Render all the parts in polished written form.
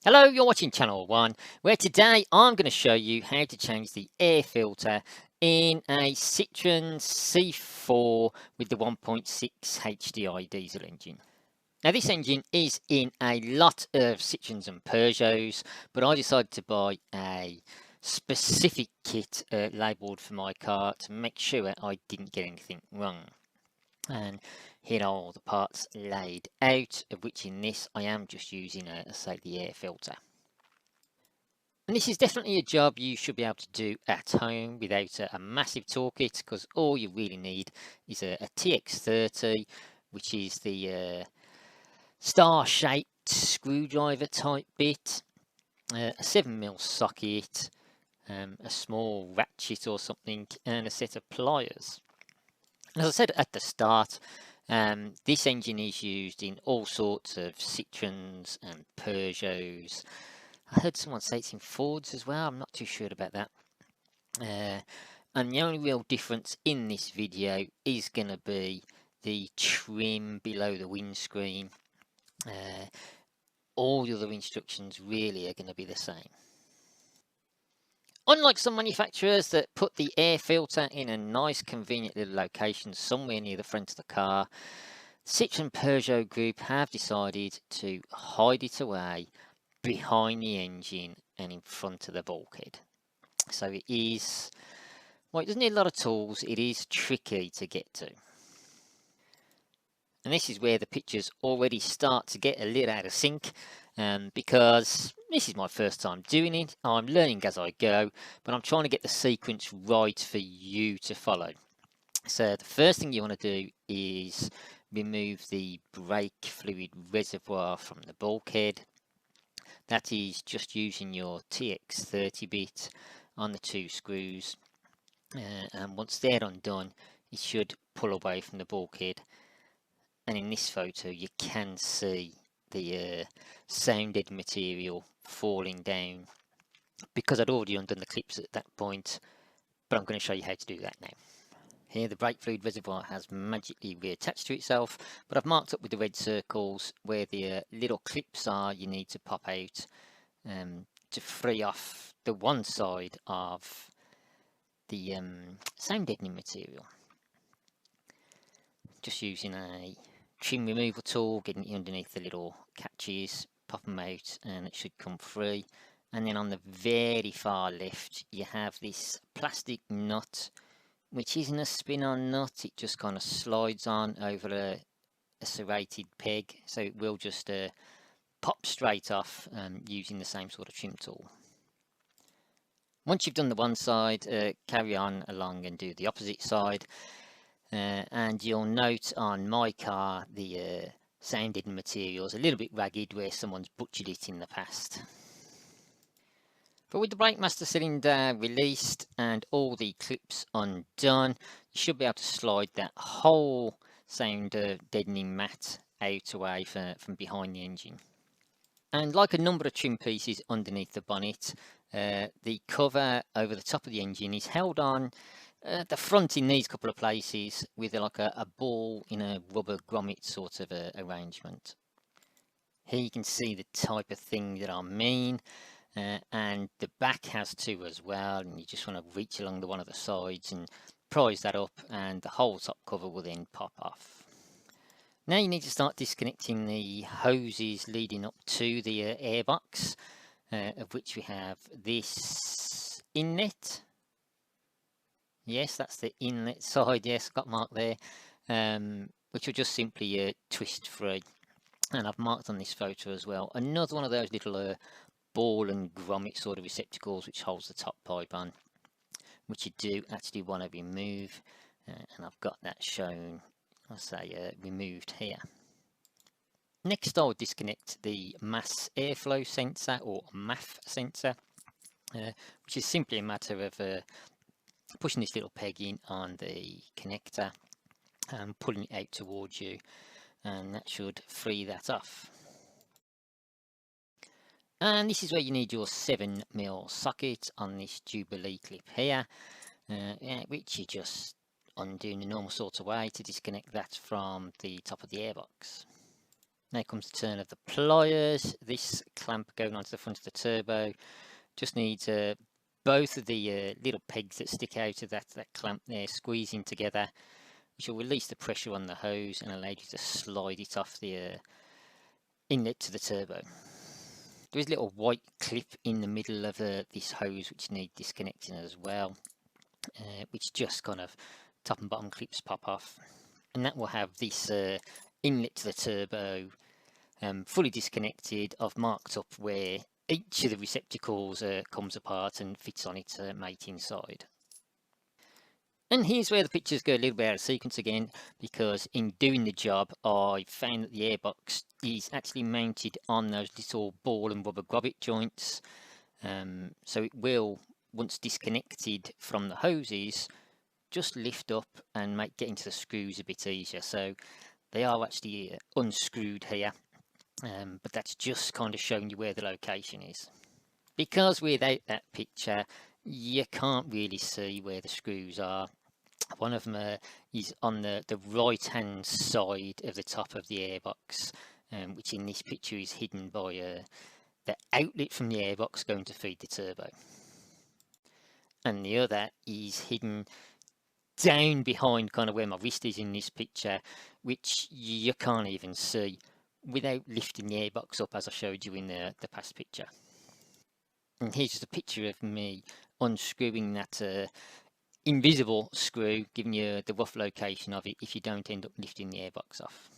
Hello, you're watching Channel 1, where today I'm going to show you how to change the air filter in a Citroen C4 with the 1.6 HDI diesel engine. Now this engine is in a lot of Citroens and Peugeots, but I decided to buy a specific kit labelled for my car to make sure I didn't get anything wrong. And here are all the parts laid out, of which in this I am just using the air filter. And this is definitely a job you should be able to do at home without a massive toolkit, because all you really need is a TX30, which is the star-shaped screwdriver type bit, a 7mm socket, a small ratchet or something, and a set of pliers. As I said at the start, this engine is used in all sorts of Citroens and Peugeots. I heard someone say it's in Fords as well. I'm not too sure about that. And the only real difference in this video is going to be the trim below the windscreen. All the other instructions really are going to be the same. Unlike some manufacturers that put the air filter in a nice convenient little location somewhere near the front of the car, Citroen Peugeot Group have decided to hide it away behind the engine and in front of the bulkhead. So it is, well, it doesn't need a lot of tools, it is tricky to get to. And this is where the pictures already start to get a little out of sync, because this is my first time doing it. I'm learning as I go, but I'm trying to get the sequence right for you to follow. So the first thing you want to do is remove the brake fluid reservoir from the bulkhead. That is just using your TX30 bit on the two screws, and once they're undone, it should pull away from the bulkhead. And in this photo you can see the sounded material falling down, because I'd already undone the clips at that point, but I'm going to show you how to do that now. Here the brake fluid reservoir has magically reattached to itself, but I've marked up with the red circles where the little clips are you need to pop out to free off the one side of the sound deadening material. Just using a trim removal tool, getting it underneath the little catches, pop them out and it should come free. And then on the very far left you have this plastic nut, which isn't a spin-on nut, it just kind of slides on over a serrated peg, so it will just pop straight off using the same sort of trim tool. Once you've done the one side, carry on along and do the opposite side. And you'll note on my car the sound deadening material is a little bit ragged where someone's butchered it in the past. But with the brake master cylinder released and all the clips undone, you should be able to slide that whole sound deadening mat out away from behind the engine. And like a number of trim pieces underneath the bonnet, the cover over the top of the engine is held on the front in these couple of places with like a ball in a rubber grommet sort of arrangement. Here you can see the type of thing that I mean, and the back has two as well, and you just want to reach along the one of the sides and prise that up and the whole top cover will then pop off. Now you need to start disconnecting the hoses leading up to the airbox, of which we have this inlet. Yes, that's the inlet side, yes, got marked there, which will just simply twist free. And I've marked on this photo as well another one of those little ball and grommet sort of receptacles which holds the top pipe on, which you do actually want to remove, and I've got that shown, I'll say removed here. Next I'll disconnect the mass airflow sensor, or MAF sensor, which is simply a matter of pushing this little peg in on the connector and pulling it out towards you, and that should free that off. And this is where you need your 7mm socket on this Jubilee clip here, which you just undo in the normal sort of way to disconnect that from the top of the airbox. Now comes the turn of the pliers. This clamp going onto the front of the turbo just needs both of the little pegs that stick out of that clamp there squeezing together, which will release the pressure on the hose and allow you to slide it off the inlet to the turbo. There is a little white clip in the middle of this hose which need disconnecting as well, which just kind of top and bottom clips pop off, and that will have this inlet to the turbo fully disconnected. I've marked up where each of the receptacles comes apart and fits on its mate inside. And here's where the pictures go a little bit out of sequence again, because in doing the job I found that the airbox is actually mounted on those little ball and rubber grommet joints, so it will, once disconnected from the hoses, just lift up and make getting to the screws a bit easier. So they are actually unscrewed here, but that's just kind of showing you where the location is, because without that picture you can't really see where the screws are. One of them is on the right hand side of the top of the airbox, which in this picture is hidden by the outlet from the airbox going to feed the turbo, and the other is hidden down behind kind of where my wrist is in this picture, which you can't even see without lifting the airbox up, as I showed you in the past picture. And here's just a picture of me unscrewing that invisible screw, giving you the rough location of it if you don't end up lifting the airbox off.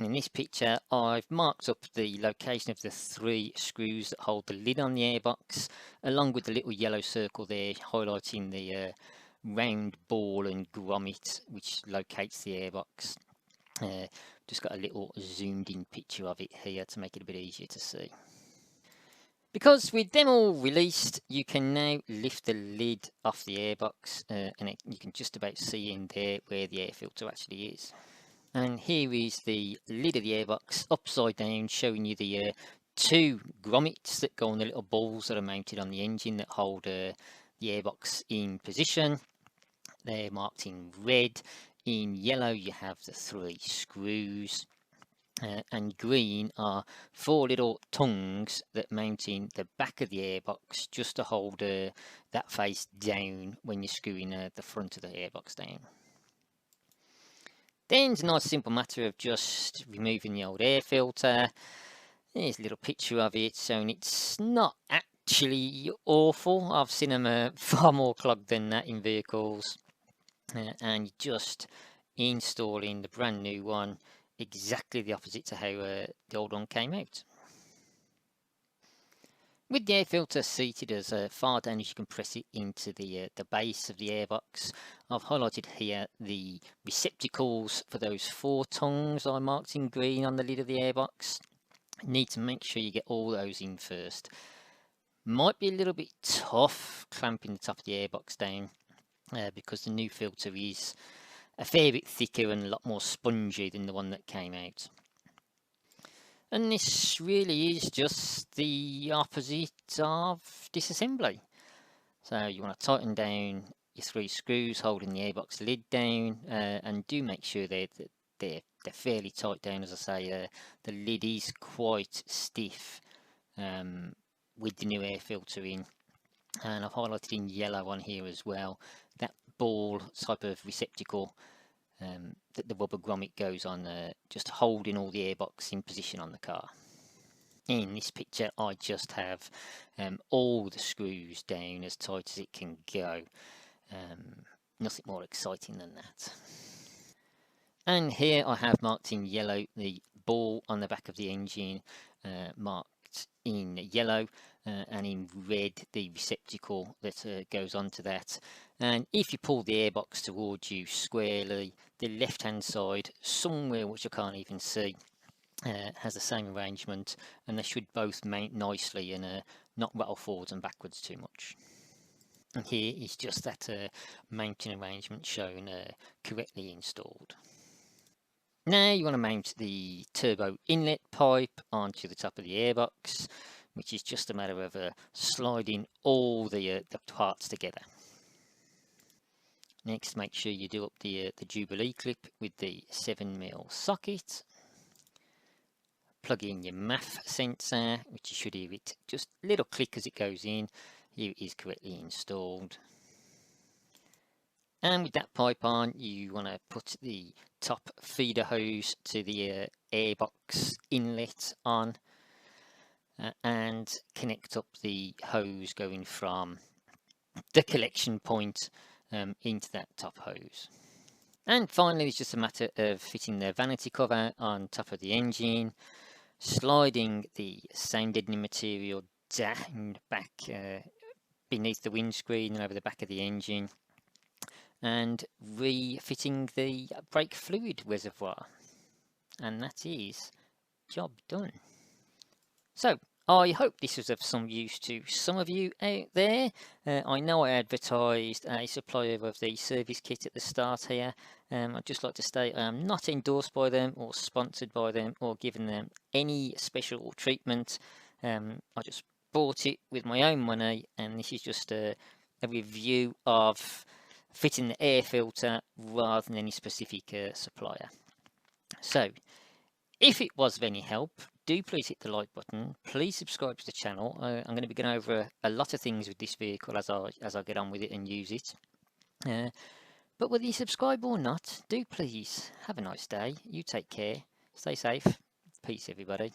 In this picture I've marked up the location of the 3 screws that hold the lid on the airbox, along with the little yellow circle there highlighting the round ball and grommet which locates the airbox. Just got a little zoomed in picture of it here to make it a bit easier to see. Because with them all released, you can now lift the lid off the airbox, and you can just about see in there where the air filter actually is. And here is the lid of the airbox upside down, showing you the 2 grommets that go on the little balls that are mounted on the engine that hold the airbox in position. They're marked in red. In yellow you have the 3 screws. And green are 4 little tongues that mount in the back of the airbox just to hold that face down when you're screwing the front of the airbox down. Then it's a nice simple matter of just removing the old air filter. Here's a little picture of it showing it's not actually awful. I've seen them far more clogged than that in vehicles, and just installing the brand new one exactly the opposite to how the old one came out. With the air filter seated as far down as you can press it into the base of the airbox, I've highlighted here the receptacles for those 4 tongues I marked in green on the lid of the airbox. You need to make sure you get all those in first. Might be a little bit tough clamping the top of the airbox down, because the new filter is a fair bit thicker and a lot more spongy than the one that came out. And this really is just the opposite of disassembly. So you want to tighten down your 3 screws holding the airbox lid down, and do make sure they're fairly tight down. As I say, the lid is quite stiff with the new air filter in, and I've highlighted in yellow on here as well that ball type of receptacle that the rubber grommet goes on, just holding all the airbox in position on the car. In this picture I just have all the screws down as tight as it can go. Nothing more exciting than that. And here I have marked in yellow the ball on the back of the engine, marked in yellow, and in red the receptacle that goes onto that. And if you pull the airbox towards you squarely, the left hand side, somewhere which I can't even see, has the same arrangement, and they should both mount nicely and not rattle forwards and backwards too much. And here is just that mounting arrangement shown correctly installed. Now you want to mount the turbo inlet pipe onto the top of the airbox, which is just a matter of sliding all the parts together. Next, make sure you do up the Jubilee clip with the 7mm socket. plug in your MAF sensor, which you should hear it just a little click as it goes in. Here it is correctly installed. And with that pipe on, you want to put the top feeder hose to the airbox inlet on and connect up the hose going from the collection point into that top hose. And finally, it's just a matter of fitting the vanity cover on top of the engine, sliding the sound deadening material down back beneath the windscreen and over the back of the engine, and refitting the brake fluid reservoir, and that is job done. So I hope this was of some use to some of you out there. I know I advertised a supplier of the service kit at the start here. I'd just like to state I am not endorsed by them or sponsored by them or given them any special treatment. I just bought it with my own money, and this is just a review of fitting the air filter rather than any specific supplier. So if it was of any help, do please hit the like button. Please subscribe to the channel. I'm going to be going over a lot of things with this vehicle as I get on with it and use it. But whether you subscribe or not, do please have a nice day. You take care. Stay safe. Peace, everybody.